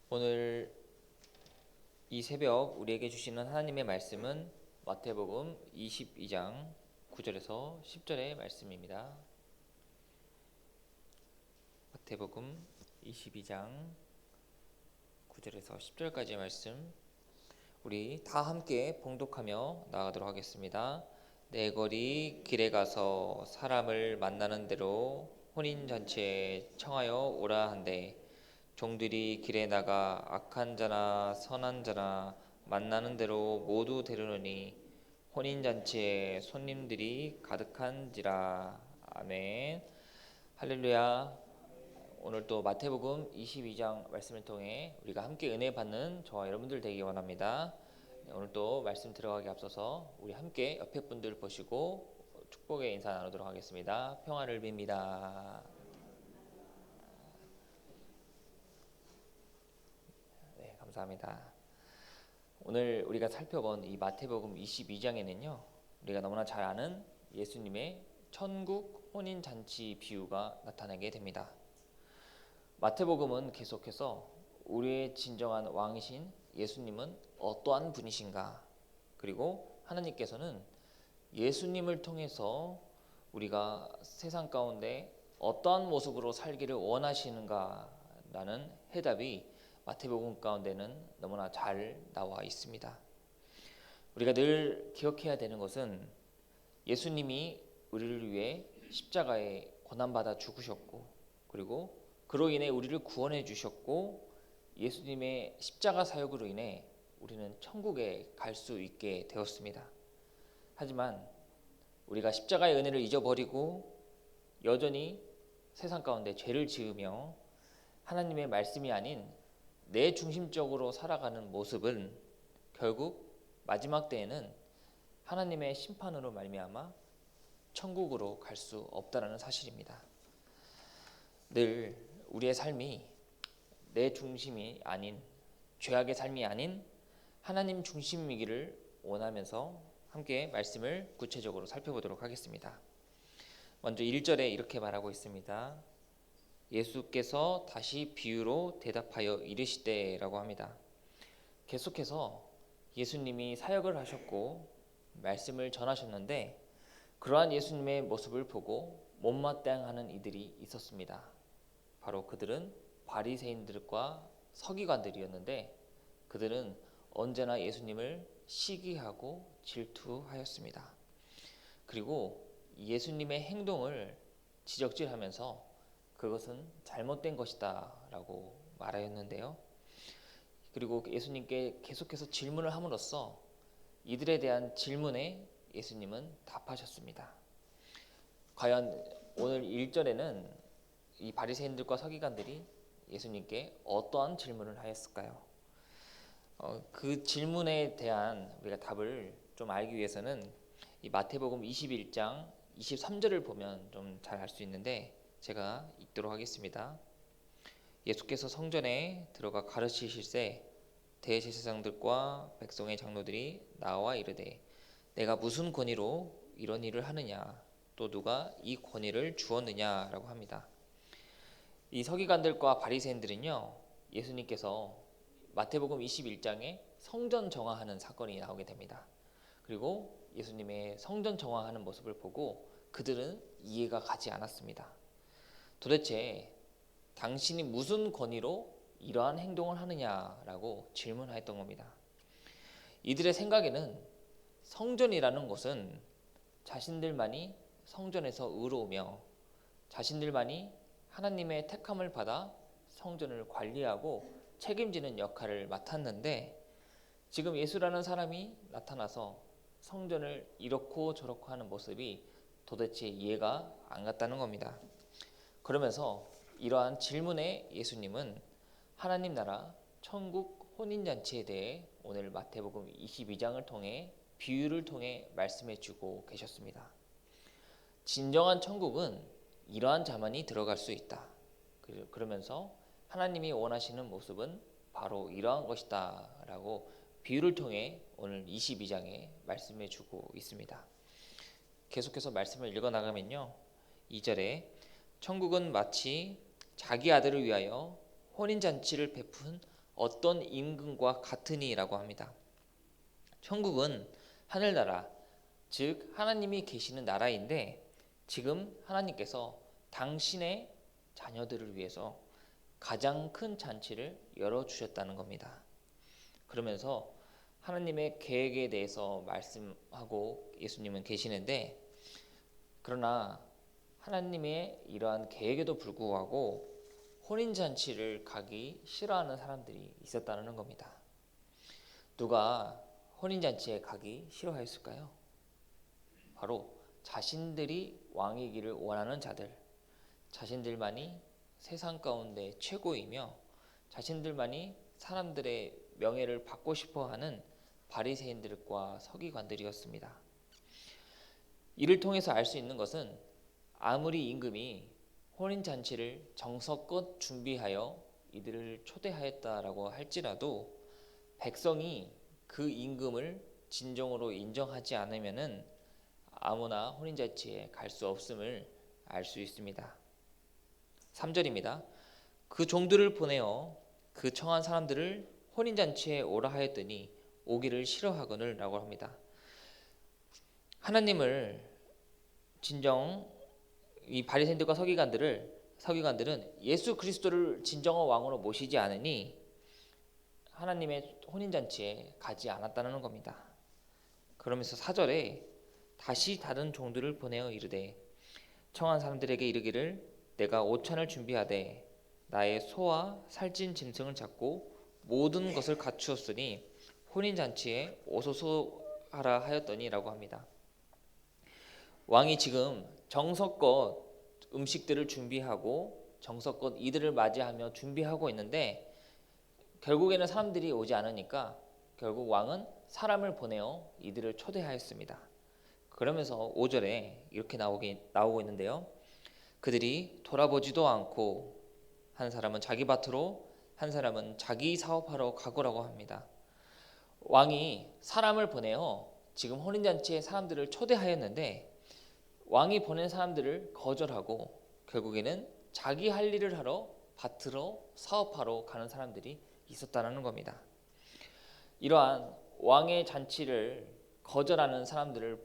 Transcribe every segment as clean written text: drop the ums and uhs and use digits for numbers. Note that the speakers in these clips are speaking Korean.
오늘 이 새벽 우리에게 주시는 하나님의 말씀은 마태복음 22장 9절에서 10절의 말씀입니다. 마태복음 22장 9절에서 10절까지의 말씀, 우리 다 함께 봉독하며 나아가도록 하겠습니다. 내 거리 길에 가서 사람을 만나는 대로 혼인잔치에 청하여 오라 한대, 종들이 길에 나가 악한 자나 선한 자나 만나는 대로 모두 데려오니 혼인잔치에 손님들이 가득한지라. 아멘. 할렐루야. 오늘 또 마태복음 22장 말씀을 통해 우리가 함께 은혜 받는 저와 여러분들 되기 원합니다. 오늘 또 말씀 들어가기 앞서서 우리 함께 옆에 분들 보시고 축복의 인사 나누도록 하겠습니다. 평안을 빕니다. 네, 감사합니다. 오늘 우리가 살펴본 이 마태복음 22장에는요, 우리가 너무나 잘 아는 예수님의 천국 혼인잔치 비유가 나타나게 됩니다. 마태복음은 계속해서 우리의 진정한 왕이신 예수님은 어떠한 분이신가, 그리고 하나님께서는 예수님을 통해서 우리가 세상 가운데 어떠한 모습으로 살기를 원하시는가 라는 해답이 마태복음 가운데는 너무나 잘 나와 있습니다. 우리가 늘 기억해야 되는 것은 예수님이 우리를 위해 십자가에 고난받아 죽으셨고, 그리고 그로 인해 우리를 구원해 주셨고, 예수님의 십자가 사역으로 인해 우리는 천국에 갈 수 있게 되었습니다. 하지만 우리가 십자가의 은혜를 잊어버리고 여전히 세상 가운데 죄를 지으며 하나님의 말씀이 아닌 내 중심적으로 살아가는 모습은 결국 마지막 때에는 하나님의 심판으로 말미암아 천국으로 갈 수 없다라는 사실입니다. 늘 우리의 삶이 내 중심이 아닌, 죄악의 삶이 아닌 하나님 중심이기를 원하면서 함께 말씀을 구체적으로 살펴보도록 하겠습니다. 먼저 1절에 이렇게 말하고 있습니다. 예수께서 다시 비유로 대답하여 이르시되라고 합니다. 계속해서 예수님이 사역을 하셨고 말씀을 전하셨는데, 그러한 예수님의 모습을 보고 못마땅하는 이들이 있었습니다. 바로 그들은 바리새인들과 서기관들이었는데, 그들은 언제나 예수님을 시기하고 질투하였습니다. 그리고 예수님의 행동을 지적질하면서 그것은 잘못된 것이다 라고 말하였는데요. 그리고 예수님께 계속해서 질문을 함으로써 이들에 대한 질문에 예수님은 답하셨습니다. 과연 오늘 1절에는 이 바리새인들과 서기관들이 예수님께 어떠한 질문을 하였을까요? 그 질문에 대한 우리가 답을 좀 알기 위해서는 이 마태복음 21장 23절을 보면 좀 잘 알 수 있는데, 제가 읽도록 하겠습니다. 예수께서 성전에 들어가 가르치실새 대제사장들과 백성의 장로들이 나와 이르되, 내가 무슨 권위로 이런 일을 하느냐, 또 누가 이 권위를 주었느냐라고 합니다. 이 서기관들과 바리새인들은요, 예수님께서 마태복음 21장에 성전 정화하는 사건이 나오게 됩니다. 그리고 예수님의 성전 정화하는 모습을 보고 그들은 이해가 가지 않았습니다. 도대체 당신이 무슨 권위로 이러한 행동을 하느냐라고 질문하였던 겁니다. 이들의 생각에는 성전이라는 것은 자신들만이 성전에서 의로우며 자신들만이 하나님의 택함을 받아 성전을 관리하고 책임지는 역할을 맡았는데, 지금 예수라는 사람이 나타나서 성전을 이렇고 저렇고 하는 모습이 도대체 이해가 안 갔다는 겁니다. 그러면서 이러한 질문에 예수님은 하나님 나라 천국 혼인잔치에 대해 오늘 마태복음 22장을 통해 비유를 통해 말씀해 주고 계셨습니다. 진정한 천국은 이러한 자만이 들어갈 수 있다. 그러면서 하나님이 원하시는 모습은 바로 이러한 것이다 라고 비유를 통해 오늘 22장에 말씀해 주고 있습니다. 계속해서 말씀을 읽어 나가면요, 2절에 천국은 마치 자기 아들을 위하여 혼인잔치를 베푼 어떤 임금과 같으니라고 합니다. 천국은 하늘나라, 즉 하나님이 계시는 나라인데 지금 하나님께서 당신의 자녀들을 위해서 가장 큰 잔치를 열어주셨다는 겁니다. 그러면서 하나님의 계획에 대해서 말씀하고 예수님은 계시는데, 그러나 하나님의 이러한 계획에도 불구하고 혼인잔치를 가기 싫어하는 사람들이 있었다는 겁니다. 누가 혼인잔치에 가기 싫어했을까요? 바로 자신들이 왕이기를 원하는 자들, 자신들만이 세상 가운데 최고이며 자신들만이 사람들의 명예를 받고 싶어하는 바리새인들과 서기관들이었습니다. 이를 통해서 알 수 있는 것은 아무리 임금이 혼인잔치를 정성껏 준비하여 이들을 초대하였다라고 할지라도 백성이 그 임금을 진정으로 인정하지 않으면은 아무나 혼인잔치에 갈 수 없음을 알 수 있습니다. 3절입니다. 그 종들을 보내어 그 청한 사람들을 혼인잔치에 오라 하였더니 오기를 싫어하거늘 라고 합니다. 하나님을 진정 이 바리새인들과 서기관들은 예수 그리스도를 진정한 왕으로 모시지 않으니 하나님의 혼인잔치에 가지 않았다는 겁니다. 그러면서 4절에 다시 다른 종들을 보내어 이르되 청한 사람들에게 이르기를 내가 오찬을 준비하되 나의 소와 살찐 짐승을 잡고 모든 것을 갖추었으니 혼인잔치에 오소서 하라 하였더니라고 합니다. 왕이 지금 정성껏 음식들을 준비하고 정성껏 이들을 맞이하며 준비하고 있는데 결국에는 사람들이 오지 않으니까 결국 왕은 사람을 보내어 이들을 초대하였습니다. 그러면서 5절에 이렇게 나오고 있는데요. 그들이 돌아보지도 않고 한 사람은 자기 밭으로 한 사람은 자기 사업하러 가고라고 합니다. 왕이 사람을 보내어 지금 혼인잔치에 사람들을 초대하였는데 왕이 보낸 사람들을 거절하고 결국에는 자기 할 일을 하러 밭으로 사업하러 가는 사람들이 있었다는 겁니다. 이러한 왕의 잔치를 거절하는 사람들을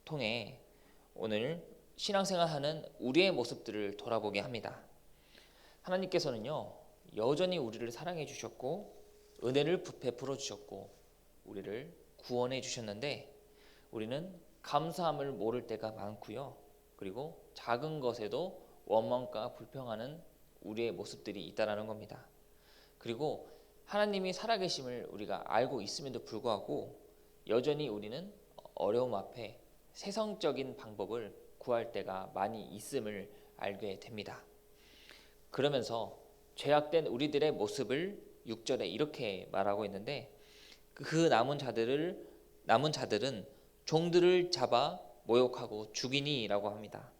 통해 오늘 신앙생활하는 우리의 모습들을 돌아보게 합니다. 하나님께서는요 여전히 우리를 사랑해 주셨고 은혜를 베풀어 주셨고 우리를 구원해 주셨는데 우리는 감사함을 모를 때가 많고요. 그리고 작은 것에도 원망과 불평하는 우리의 모습들이 있다라는 겁니다. 그리고 하나님이 살아계심을 우리가 알고 있음에도 불구하고 여전히 우리는 어려움 앞에 세상적인 방법을 구할 때가 많이 있음을 알게 됩니다. 그러면서 죄악된 우리들의 모습을 6절에 이렇게 말하고 있는데 그 남은 자들은 종들을 잡아 모욕하고 죽이니라고 합니다.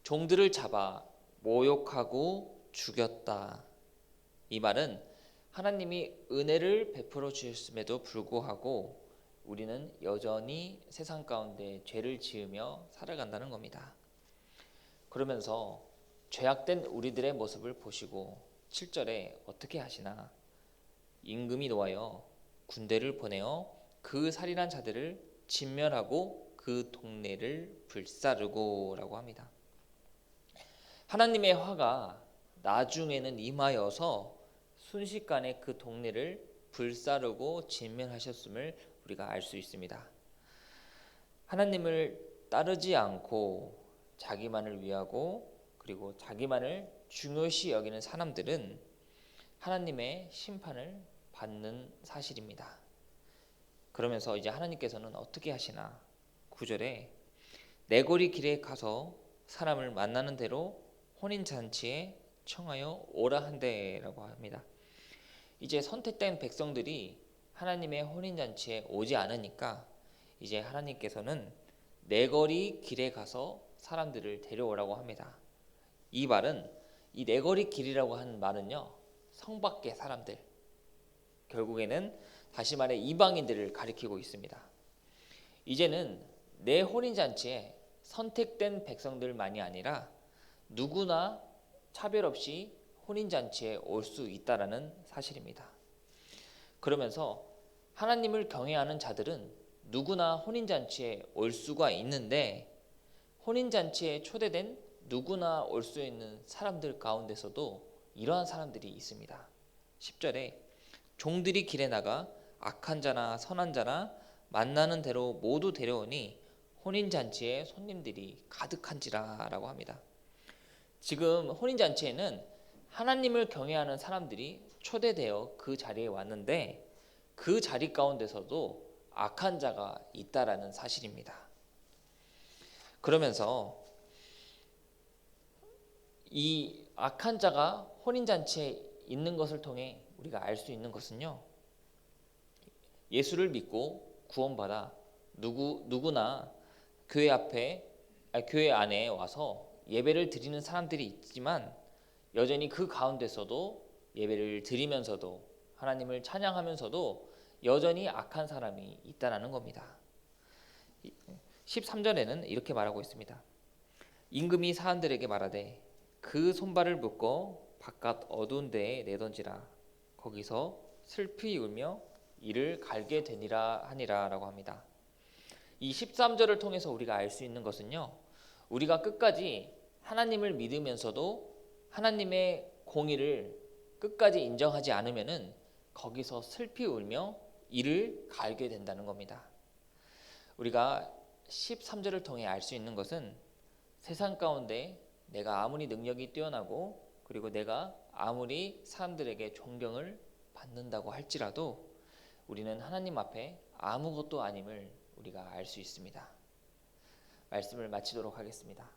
종들을 잡아 모욕하고 죽였다. 이 말은 하나님이 은혜를 베풀어 주셨음에도 불구하고 우리는 여전히 세상 가운데 죄를 지으며 살아간다는 겁니다. 그러면서 죄악된 우리들의 모습을 보시고 7절에 어떻게 하시나 임금이 놓아여 군대를 보내어 그 살인한 자들을 진멸하고 그 동네를 불사르고 라고 합니다. 하나님의 화가 나중에는 임하여서 순식간에 그 동네를 불사르고 진멸하셨음을 우리가 알 수 있습니다. 하나님을 따르지 않고 자기만을 위하고 그리고 자기만을 중요시 여기는 사람들은 하나님의 심판을 받는 사실입니다. 그러면서 이제 하나님께서는 어떻게 하시나 9절에 내거리 길에 가서 사람을 만나는 대로 혼인잔치에 청하여 오라 한대라고 합니다. 이제 선택된 백성들이 하나님의 혼인잔치에 오지 않으니까 이제 하나님께서는 내거리 길에 가서 사람들을 데려오라고 합니다. 이 말은 이 내거리 길이라고 하는 말은요 성 밖의 사람들 결국에는 다시 말해 이방인들을 가리키고 있습니다. 이제는 내 혼인잔치에 선택된 백성들만이 아니라 누구나 차별 없이 혼인잔치에 올 수 있다라는 사실입니다. 그러면서 하나님을 경외하는 자들은 누구나 혼인잔치에 올 수가 있는데 혼인잔치에 초대된 누구나 올 수 있는 사람들 가운데서도 이러한 사람들이 있습니다. 10절에 종들이 길에 나가 악한 자나 선한 자나 만나는 대로 모두 데려오니 혼인잔치에 손님들이 가득한지라 라고 합니다. 지금 혼인잔치에는 하나님을 경외하는 사람들이 초대되어 그 자리에 왔는데 그 자리 가운데서도 악한 자가 있다라는 사실입니다. 그러면서 이 악한 자가 혼인잔치에 있는 것을 통해 우리가 알 수 있는 것은요, 예수를 믿고 구원받아 누구나 교회 안에 와서 예배를 드리는 사람들이 있지만 여전히 그 가운데서도 예배를 드리면서도 하나님을 찬양하면서도 여전히 악한 사람이 있다라는 겁니다. 13절에는 이렇게 말하고 있습니다. 임금이 사람들에게 말하되 그 손발을 묶어 바깥 어두운 데에 내던지라. 거기서 슬피 울며 이를 갈게 되니라 하니라 라고 합니다. 이 13절을 통해서 우리가 알 수 있는 것은요, 우리가 끝까지 하나님을 믿으면서도 하나님의 공의를 끝까지 인정하지 않으면은 거기서 슬피 울며 이를 갈게 된다는 겁니다. 우리가 13절을 통해 알 수 있는 것은 세상 가운데 내가 아무리 능력이 뛰어나고 그리고 내가 아무리 사람들에게 존경을 받는다고 할지라도 우리는 하나님 앞에 아무것도 아님을 우리가 알 수 있습니다. 말씀을 마치도록 하겠습니다.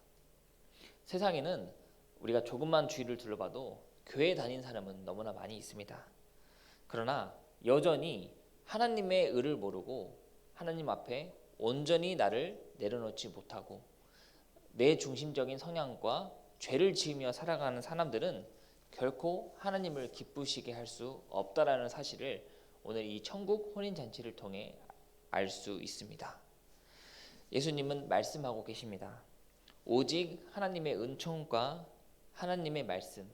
세상에는 우리가 조금만 주위를 둘러봐도 교회 다닌 사람은 너무나 많이 있습니다. 그러나 여전히 하나님의 의를 모르고 하나님 앞에 온전히 나를 내려놓지 못하고 내 중심적인 성향과 죄를 지으며 살아가는 사람들은 결코 하나님을 기쁘시게 할 수 없다라는 사실을 오늘 이 천국 혼인잔치를 통해 알 수 있습니다. 예수님은 말씀하고 계십니다. 오직 하나님의 은총과 하나님의 말씀,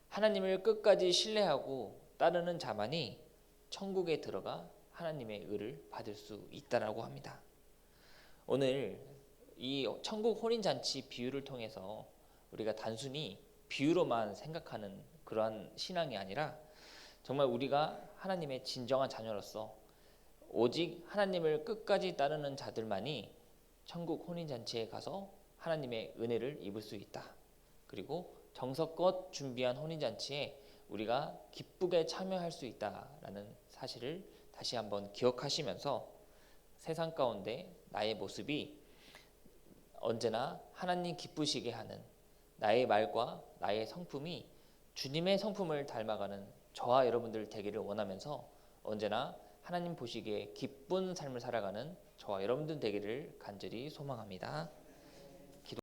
하나님을 끝까지 신뢰하고 따르는 자만이 천국에 들어가 하나님의 의를 받을 수 있다라고 합니다. 오늘 이 천국 혼인잔치 비유를 통해서 우리가 단순히 비유로만 생각하는 그러한 신앙이 아니라 정말 우리가 하나님의 진정한 자녀로서 오직 하나님을 끝까지 따르는 자들만이 천국 혼인잔치에 가서 하나님의 은혜를 입을 수 있다. 그리고 정성껏 준비한 혼인잔치에 우리가 기쁘게 참여할 수 있다라는 사실을 다시 한번 기억하시면서 세상 가운데 나의 모습이 언제나 하나님 기쁘시게 하는 나의 말과 나의 성품이 주님의 성품을 닮아가는 저와 여러분들 되기를 원하면서 언제나 하나님 보시기에 기쁜 삶을 살아가는 저와 여러분들 되기를 간절히 소망합니다.